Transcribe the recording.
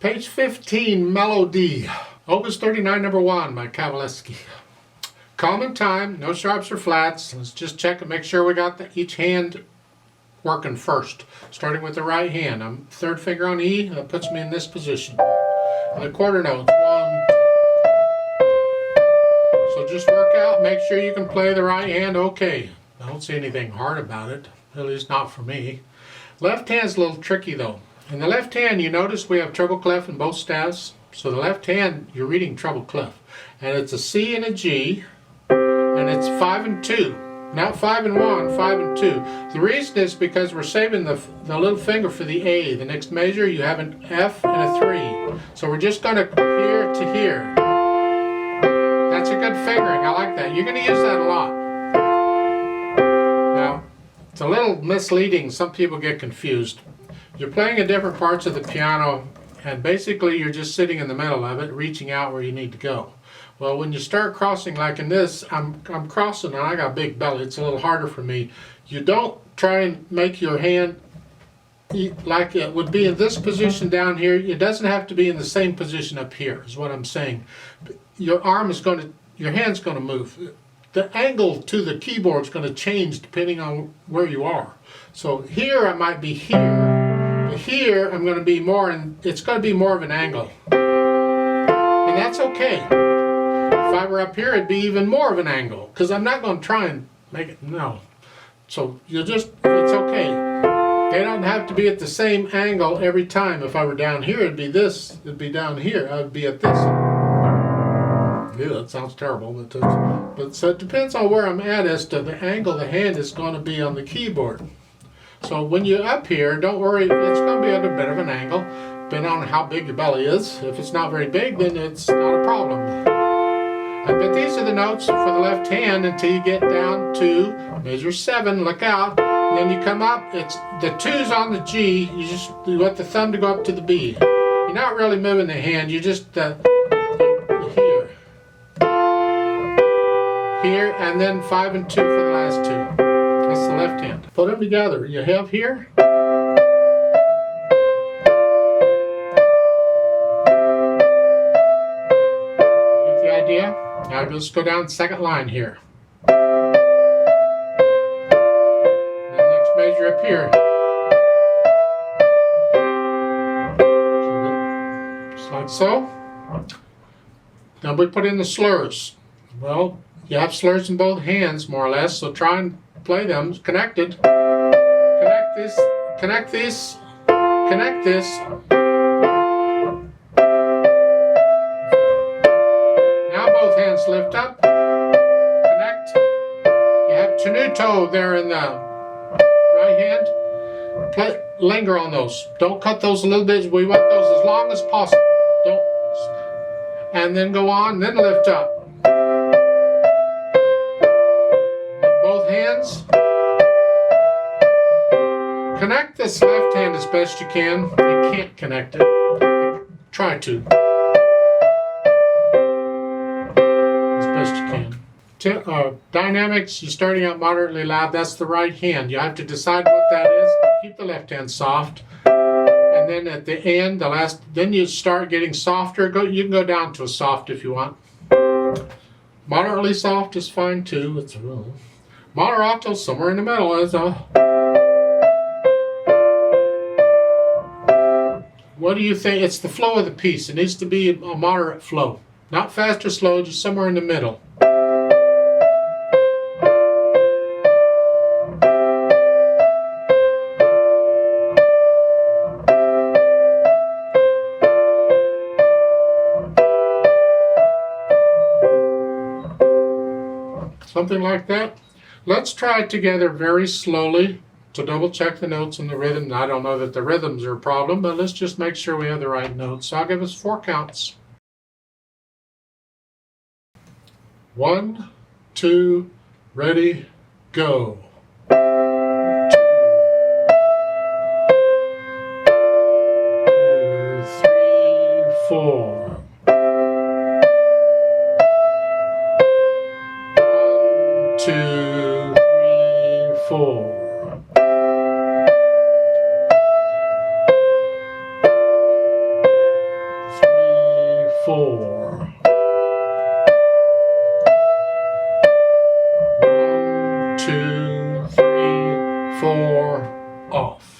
Page 15, Melody, Opus 39, number 1 by Kabalevsky. Common time, no sharps or flats. Let's just check and make sure we got each hand working first. Starting with the right hand. I'm third finger on E, that puts me in this position. And the quarter notes, 1. So just work out, make sure you can play the right hand okay. I don't see anything hard about it, at least not for me. Left hand's a little tricky though. In the left hand, you notice we have treble clef in both staves. So the left hand, you're reading treble clef. And it's a C and a G, and it's 5 and 2. Not 5 and 1, 5 and 2. The reason is because we're saving the little finger for the A. The next measure, you have an F and a 3. So we're just going to here to here. That's a good fingering. I like that. You're going to use that a lot. Now, it's a little misleading. Some people get confused. You're playing in different parts of the piano, and basically you're just sitting in the middle of it, reaching out where you need to go. Well, when you start crossing like in this, I'm crossing and I got a big belly. It's a little harder for me. You don't try and make your hand like it would be in this position down here. It doesn't have to be in the same position up here, is what I'm saying. Your arm is going to, your hand's going to move. The angle to the keyboard is going to change depending on where you are. So here I might be here. Here I'm going to be more, and it's going to be more of an angle, and that's okay. If I were up here, it'd be even more of an angle, because I'm not going to try and make it, no. So you'll just, it's okay. They don't have to be at the same angle every time. If I were down here, it'd be this, it'd be down here, I'd be at this. Yeah, that sounds terrible, but so it depends on where I'm at as to the angle the hand is going to be on the keyboard. So when you're up here, don't worry, it's going to be at a bit of an angle, depending on how big your belly is. If it's not very big, then it's not a problem. But these are the notes for the left hand until you get down to measure 7, look out. And then you come up, it's the 2's on the G, you want the thumb to go up to the B. You're not really moving the hand, you just here. Here, and then 5 and 2 for the last 2. That's the left hand. Put them together. You have here. Get the idea? Now let's go down the second line here. And the next measure up here. Just like so. Now we put in the slurs. Well, you have slurs in both hands, more or less, so try and play them connected. Connect this, connect this, connect this. Now both hands lift up, connect. You have tenuto there in the right hand. Linger on those. Don't cut those a little bit. We want those as long as possible. Don't. And then go on, then lift up. Both hands. Connect this left hand as best you can. You can't connect it. Try to. As best you can. Dynamics, you're starting out moderately loud. That's the right hand. You have to decide what that is. Keep the left hand soft. And then at the end, then you start getting softer. You can go down to a soft if you want. Moderately soft is fine too. It's real. Moderato, somewhere in the middle is a... What do you think? It's the flow of the piece. It needs to be a moderate flow. Not fast or slow, just somewhere in the middle. Something like that. Let's try it together very slowly to double check the notes and the rhythm. I don't know that the rhythms are a problem, but let's just make sure we have the right notes. So I'll give us 4 counts. 1, 2, ready, go. 2, 3, 4. 1, 2, 3, 4. 1, 4. 1, 2, 3, 4, off.